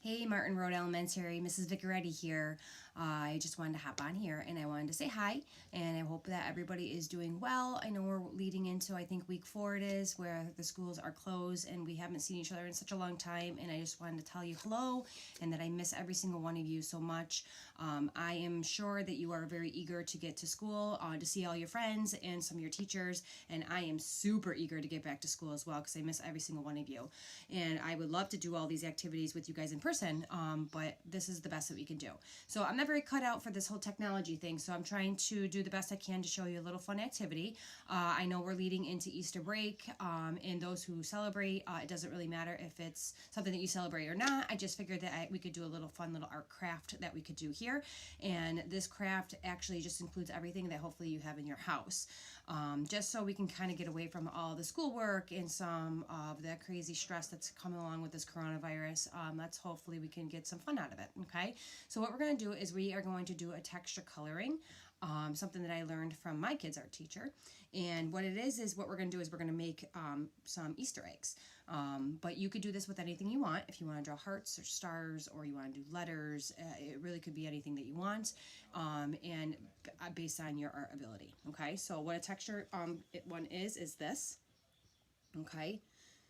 Hey, Martin Road Elementary, Mrs. Vicaretti here. I just wanted to hop on here and I wanted to say hi, and I hope that everybody is doing well. I know we're leading into, I think, week 4 it is, where the schools are closed and we haven't seen each other in such a long time, and I just wanted to tell you hello and that I miss every single one of you so much. I am sure that you are very eager to get to school, to see all your friends and some of your teachers, and I am super eager to get back to school as well because I miss every single one of you. And I would love to do all these activities with you guys in person, but this is the best that we can do. So I'm not very cut out for this whole technology thing, so I'm trying to do the best I can to show you a little fun activity. I know we're leading into Easter break, and those who celebrate, it doesn't really matter if it's something that you celebrate or not. I just figured that we could do a little fun little art craft that we could do here, and this craft actually just includes everything that hopefully you have in your house, just so we can kind of get away from all the schoolwork and some of that crazy stress that's coming along with this coronavirus. Let's hopefully we can get some fun out of it. Okay, so what we're going to do is we are going to do a texture coloring, something that I learned from my kids' art teacher. And what it is what we're going to do is we're going to make some Easter eggs. But you could do this with anything you want. If you want to draw hearts or stars, or you want to do letters, it really could be anything that you want, and based on your art ability. Okay, so what a texture one is this. Okay,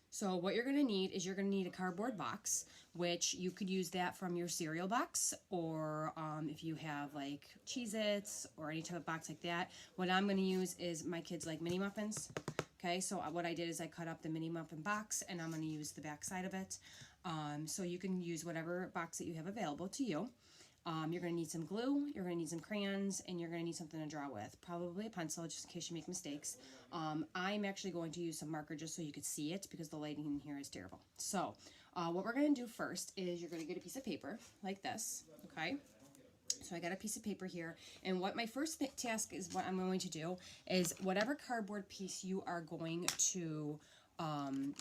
so what you're going to need is you're going to need a cardboard box, which you could use that from your cereal box, or if you have like Cheez-Its or any type of box like that. What I'm going to use is my kids like mini muffins. Okay, so what I did is I cut up the mini muffin box, and I'm going to use the back side of it. So you can use whatever box that you have available to you. You're going to need some glue, you're going to need some crayons, and you're going to need something to draw with. Probably a pencil, just in case you make mistakes. I'm actually going to use some marker just so you could see it, because the lighting in here is terrible. So what we're going to do first is you're going to get a piece of paper like this, okay? So I got a piece of paper here, and what my first task is, what I'm going to do is whatever cardboard piece you are going to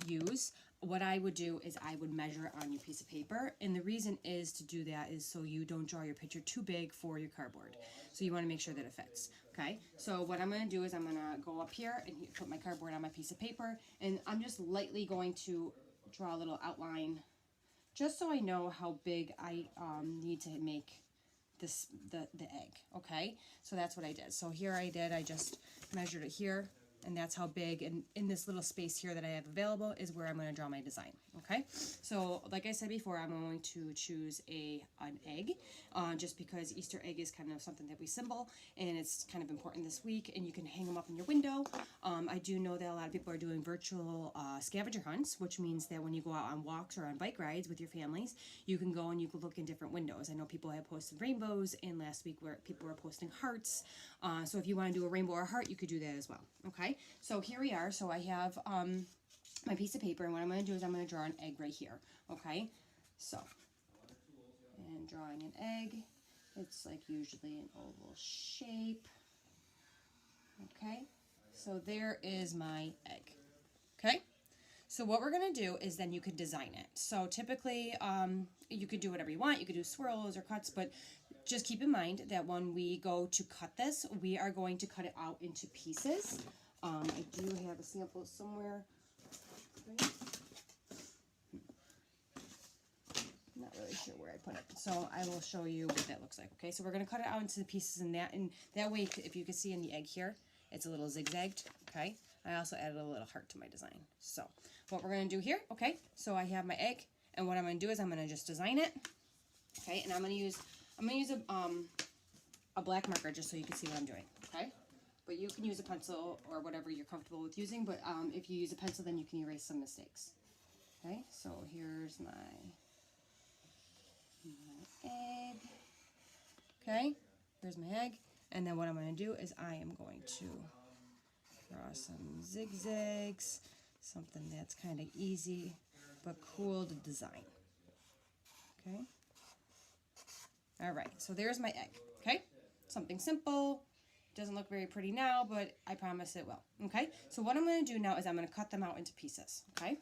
use, what I would do is I would measure it on your piece of paper, and the reason is to do that is so you don't draw your picture too big for your cardboard. So you want to make sure that it fits. Okay, so what I'm going to do is I'm going to go up here and put my cardboard on my piece of paper, and I'm just lightly going to draw a little outline just so I know how big I need to make this the egg. Okay, so that's what I did. So here I just measured it here, and that's how big, and in this little space here that I have available is where I'm going to draw my design. Okay, so like I said before, I'm going to choose an egg, just because Easter egg is kind of something that we symbol, and it's kind of important this week, and you can hang them up in your window. I do know that a lot of people are doing virtual scavenger hunts, which means that when you go out on walks or on bike rides with your families, you can go and you can look in different windows. I know people have posted rainbows, and last week where people were posting hearts. So if you want to do a rainbow or a heart, you could do that as well. Okay, so here we are. So I have my piece of paper, and what I'm going to do is I'm going to draw an egg right here. Okay, so, and drawing an egg, it's like usually an oval shape. Okay, so there is my egg. Okay, so what we're going to do is then you could design it. So typically you could do whatever you want. You could do swirls or cuts, but just keep in mind that when we go to cut this, we are going to cut it out into pieces. I do have a sample somewhere. Okay. Not really sure where I put it, so I will show you what that looks like. Okay, so we're going to cut it out into the pieces, and that way, if you can see in the egg here, it's a little zigzagged. Okay, I also added a little heart to my design. So what we're going to do here, okay, so I have my egg, and what I'm going to do is I'm going to just design it. Okay, and I'm going to use a black marker just so you can see what I'm doing. Okay, but you can use a pencil or whatever you're comfortable with using, but if you use a pencil, then you can erase some mistakes. Okay, so here's my egg. Okay, here's my egg, and then what I'm going to do is I am going to draw some zigzags, something that's kind of easy but cool to design. Okay, all right, so there's my egg. Okay, something simple. Doesn't look very pretty now, but I promise it will. Okay, so what I'm going to do now is I'm going to cut them out into pieces. Okay,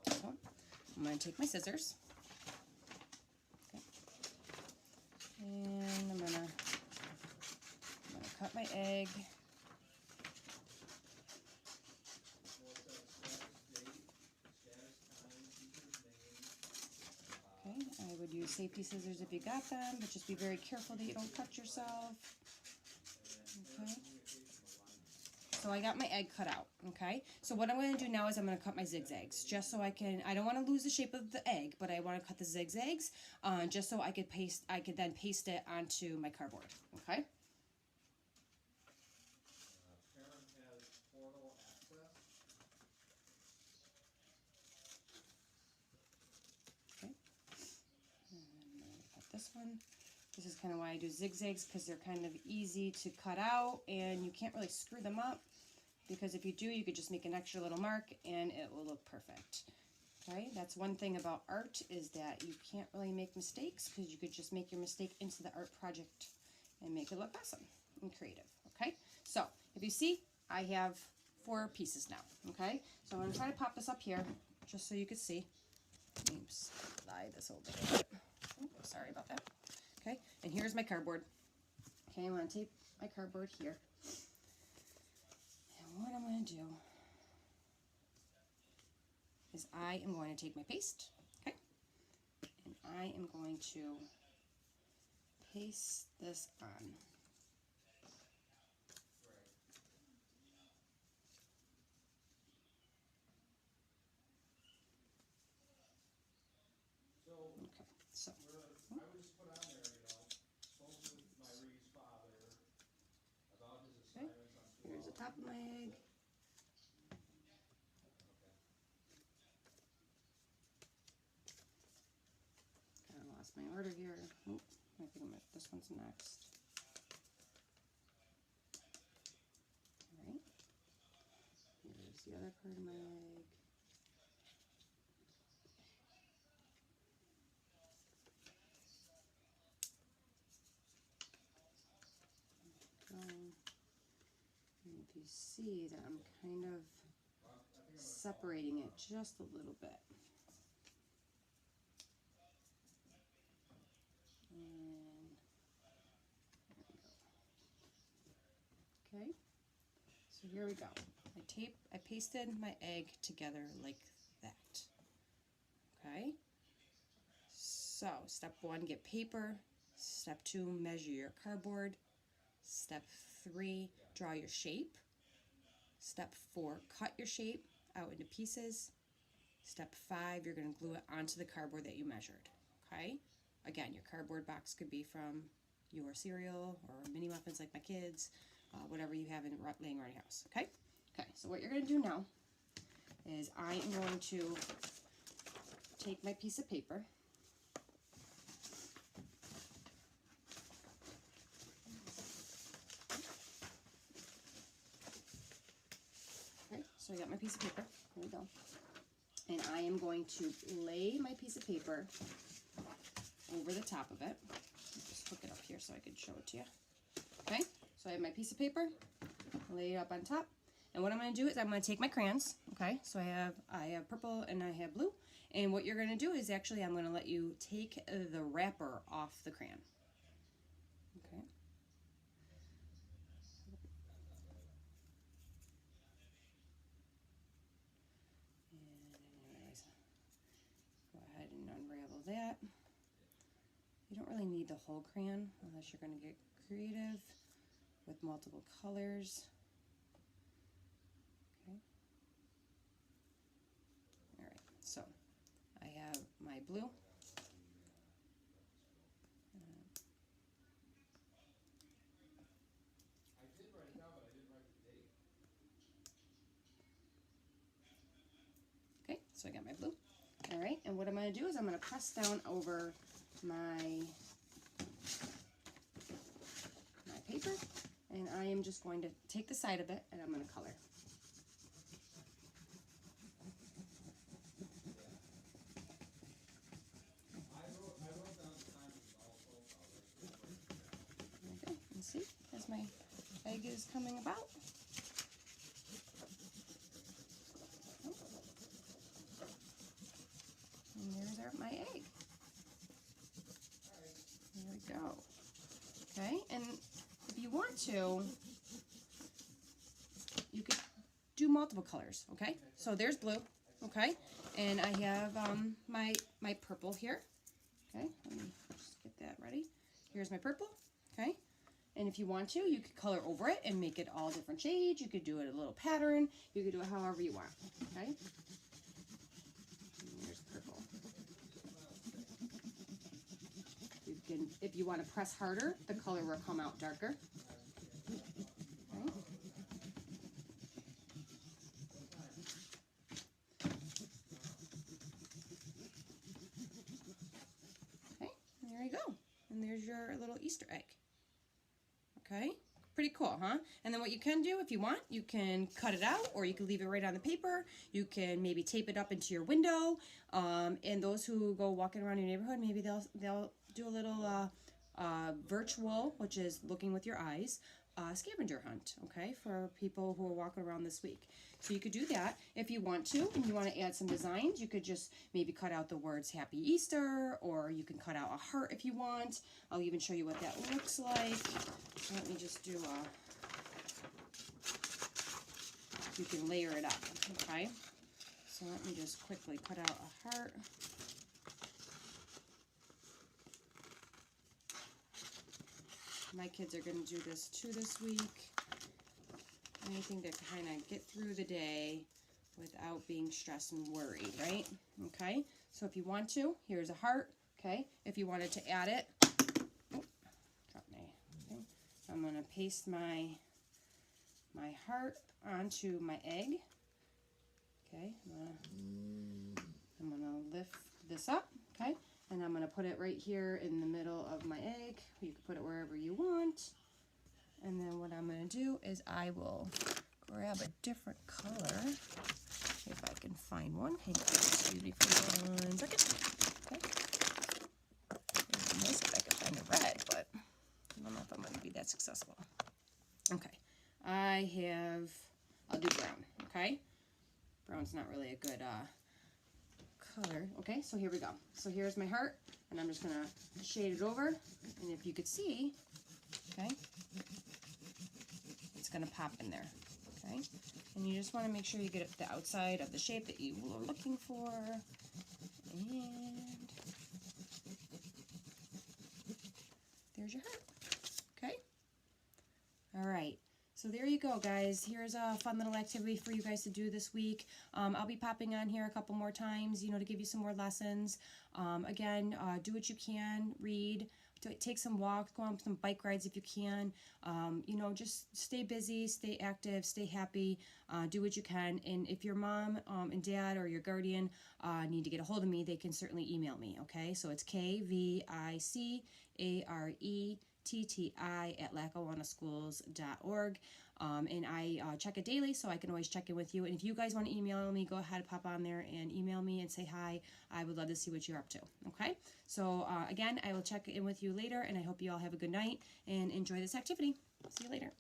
so I'm going to take my scissors. Okay. And I'm going to cut my egg. would use safety scissors if you got them, but just be very careful that you don't cut yourself. Okay. So I got my egg cut out, okay? So what I'm going to do now is I'm going to cut my zigzags, just so I don't want to lose the shape of the egg, but I want to cut the zigzags, just so I could then paste it onto my cardboard, okay? Karen has portal access. Okay. And I'm going to cut this one. This is kind of why I do zigzags, because they're kind of easy to cut out, and you can't really screw them up. Because if you do, you could just make an extra little mark and it will look perfect. Okay, that's one thing about art, is that you can't really make mistakes, because you could just make your mistake into the art project and make it look awesome and creative. Okay, so if you see, I have 4 pieces now. Okay, so I'm going to try to pop this up here just so you can see. Let me slide this over a bit. Oh, sorry about that. Okay, and here's my cardboard. Okay, I'm going to tape my cardboard here. What I'm going to do is I am going to take my paste, okay, and I am going to paste this on. Okay, so I was put on there, spoke with Myrie's father about his assignments on school. here's the top of my egg. Kind of lost my order here. Oh, I think this one's next. All right. Here's the other part of my egg. And if you see that I'm kind of separating it just a little bit. And there we go. Okay, so here we go. I pasted my egg together like that. Okay, so step 1, get paper. Step 2, measure your cardboard. Step 3, draw your shape. Step 4, cut your shape out into pieces. Step 5, you're going to glue it onto the cardboard that you measured. Okay, again, your cardboard box could be from your cereal or mini muffins like my kids, whatever you have laying around your house. Okay, okay, so what you're going to do now is I am going to take my piece of paper. Okay, so I got my piece of paper. Here we go. And I am going to lay my piece of paper over the top of it. Just hook it up here so I can show it to you. Okay, so I have my piece of paper, lay it up on top. And what I'm going to do is I'm going to take my crayons. Okay, so I have purple and I have blue. And what you're going to do is actually I'm going to let you take the wrapper off the crayon. Okay. And anyways, go ahead and unravel that. You don't really need the whole crayon unless you're going to get creative with multiple colors. Okay. All right, so I have my blue. I did write it down, but I didn't write the date. Okay, so I got my blue. All right, and what I'm going to do is I'm going to press down over my paper, and I am just going to take the side of it and I'm going to color. I wrote down the time is also There we go. And see, as my egg is coming about. And there's my egg. There we go. Okay, and if you want to, you could do multiple colors. Okay, so there's blue. Okay, and I have my purple here. Okay, let me just get that ready. Here's my purple, okay? And if you want to, you could color over it and make it all different shades. You could do it a little pattern. You could do it however you want, okay? And here's purple. You can, if you want to press harder, the color will come out darker. Okay. Okay, and there you go. And there's your little Easter egg. Okay, pretty cool, huh? And then what you can do, if you want, you can cut it out, or you can leave it right on the paper. You can maybe tape it up into your window. And those who go walking around your neighborhood, maybe they'll do a little virtual, which is looking with your eyes, scavenger hunt, okay, for people who are walking around this week. So you could do that. If you want to, and you want to add some designs, you could just maybe cut out the words Happy Easter, or you can cut out a heart if you want. I'll even show you what that looks like. So let me just do you can layer it up, okay? So let me just quickly cut out a heart. My kids are going to do this too this week. Anything to kind of get through the day without being stressed and worried, right? Okay, so if you want to, here's a heart, okay? If you wanted to add it, okay. I'm going to paste my heart onto my egg. Okay, I'm gonna lift this up, okay? And I'm going to put it right here in the middle of my egg. You can put it wherever you want. And then what I'm going to do is I will grab a different color. If I can find one. Hang on, excuse me for 1 second. Okay. It would be nice if I could find a red, but I don't know if I'm going to be that successful. Okay. I'll do brown, okay? Brown's not really a good color. Okay, so here we go. So here's my heart, and I'm just gonna shade it over, and if you could see, okay, it's gonna pop in there, okay? And you just want to make sure you get the outside of the shape that you were looking for, and there's your heart, okay? All right. So there you go, guys. Here's a fun little activity for you guys to do this week. I'll be popping on here a couple more times, to give you some more lessons. Again, do what you can, read, take some walks, go on some bike rides if you can. Just stay busy, stay active, stay happy, do what you can. And if your mom and dad or your guardian need to get a hold of me, they can certainly email me, okay? So it's KVICARETTI@lackawannaschools.org. And I check it daily, so I can always check in with you. And if you guys want to email me, go ahead, pop on there and email me and say hi. I would love to see what you're up to, okay? So again, I will check in with you later, and I hope you all have a good night and enjoy this activity. See you later.